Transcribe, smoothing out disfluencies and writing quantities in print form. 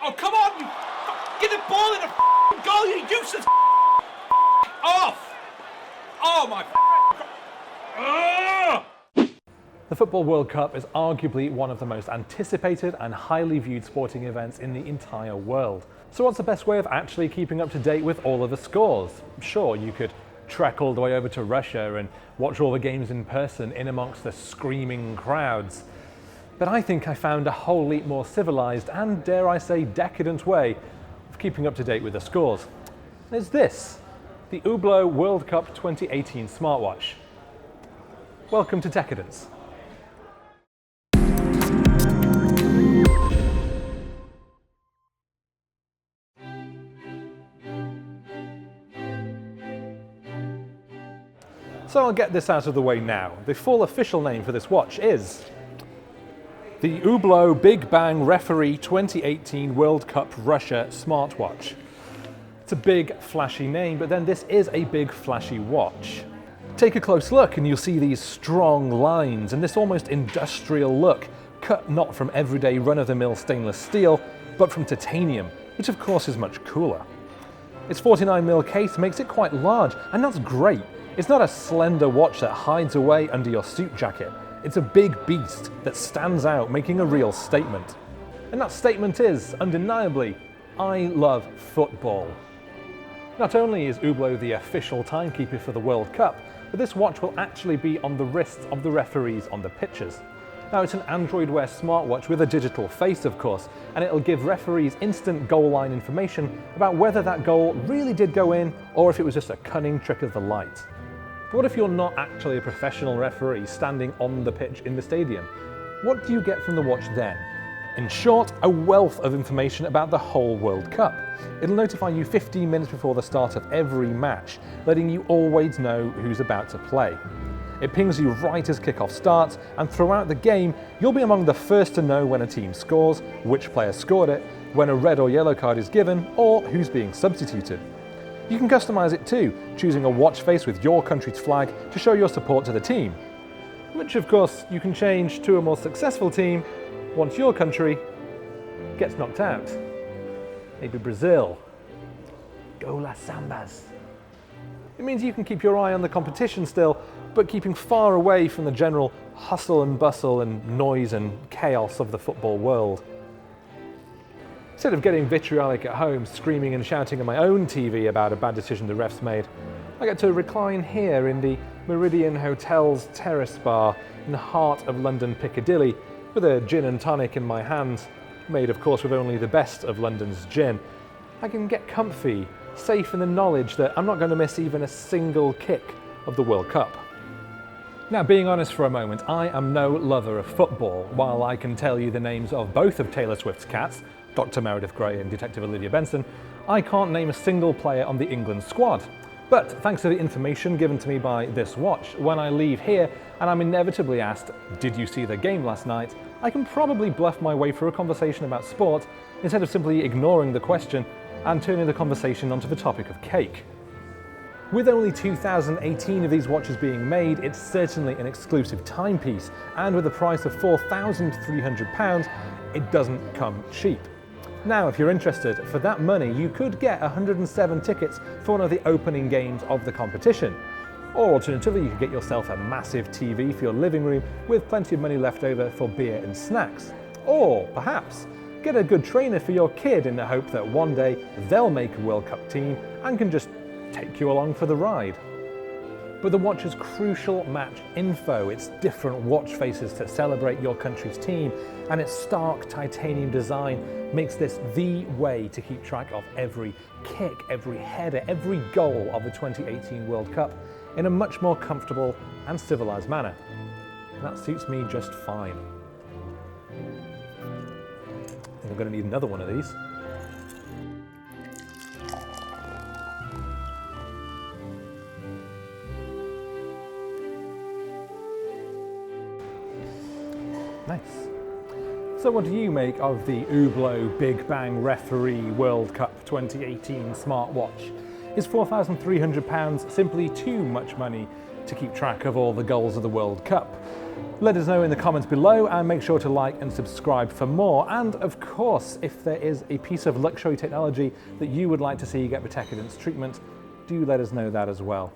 Oh, come on, you get the ball in the goal, you useless off! Oh my The Football World Cup is arguably one of the most anticipated and highly viewed sporting events in the entire world. So what's the best way of actually keeping up to date with all of the scores? Sure, you could trek all the way over to Russia and watch all the games in person in amongst the screaming crowds. But I think I found a wholly more civilized and, dare I say, decadent way of keeping up to date with the scores. It's this, the Hublot World Cup 2018 smartwatch. Welcome to Techadence. So I'll get this out of the way now. The full official name for this watch is the Hublot Big Bang Referee 2018 World Cup Russia smartwatch. It's a big, flashy name, but then this is a big, flashy watch. Take a close look and you'll see these strong lines and this almost industrial look, cut not from everyday run-of-the-mill stainless steel, but from titanium, which of course is much cooler. Its 49mm case makes it quite large, and that's great. It's not a slender watch that hides away under your suit jacket. It's a big beast that stands out, making a real statement. And that statement is, undeniably, I love football. Not only is Hublot the official timekeeper for the World Cup, but this watch will actually be on the wrists of the referees on the pitches. Now, it's an Android Wear smartwatch with a digital face, of course, and it'll give referees instant goal line information about whether that goal really did go in or if it was just a cunning trick of the light. But what if you're not actually a professional referee standing on the pitch in the stadium? What do you get from the watch then? In short, a wealth of information about the whole World Cup. It'll notify you 15 minutes before the start of every match, letting you always know who's about to play. It pings you right as kickoff starts, and throughout the game, you'll be among the first to know when a team scores, which player scored it, when a red or yellow card is given, or who's being substituted. You can customize it too, choosing a watch face with your country's flag to show your support to the team, which of course you can change to a more successful team once your country gets knocked out. Maybe Brazil. Go Las Zambas. It means you can keep your eye on the competition still, but keeping far away from the general hustle and bustle and noise and chaos of the football world. Instead of getting vitriolic at home, screaming and shouting at my own TV about a bad decision the refs made, I get to recline here in the Meridian Hotel's terrace bar in the heart of London Piccadilly, with a gin and tonic in my hands, made of course with only the best of London's gin. I can get comfy, safe in the knowledge that I'm not going to miss even a single kick of the World Cup. Now, being honest for a moment, I am no lover of football. While I can tell you the names of both of Taylor Swift's cats, Dr. Meredith Grey and Detective Olivia Benson, I can't name a single player on the England squad. But thanks to the information given to me by this watch, when I leave here and I'm inevitably asked, did you see the game last night, I can probably bluff my way through a conversation about sport instead of simply ignoring the question and turning the conversation onto the topic of cake. With only 2018 of these watches being made, it's certainly an exclusive timepiece, and with a price of £4,300, it doesn't come cheap. Now, if you're interested, for that money you could get 107 tickets for one of the opening games of the competition. Or alternatively, you could get yourself a massive TV for your living room with plenty of money left over for beer and snacks. Or perhaps get a good trainer for your kid in the hope that one day they'll make a World Cup team and can just take you along for the ride. But the watch's crucial match info, its different watch faces to celebrate your country's team, and its stark titanium design makes this the way to keep track of every kick, every header, every goal of the 2018 World Cup in a much more comfortable and civilized manner. And that suits me just fine. I think I'm going to need another one of these. Nice. So what do you make of the Hublot Big Bang Referee World Cup 2018 smartwatch? Is £4,300 simply too much money to keep track of all the goals of the World Cup. Let us know in the comments below and make sure to like and subscribe for more. And of course, if there is a piece of luxury technology that you would like to see get the Techadence treatment, do let us know that as well.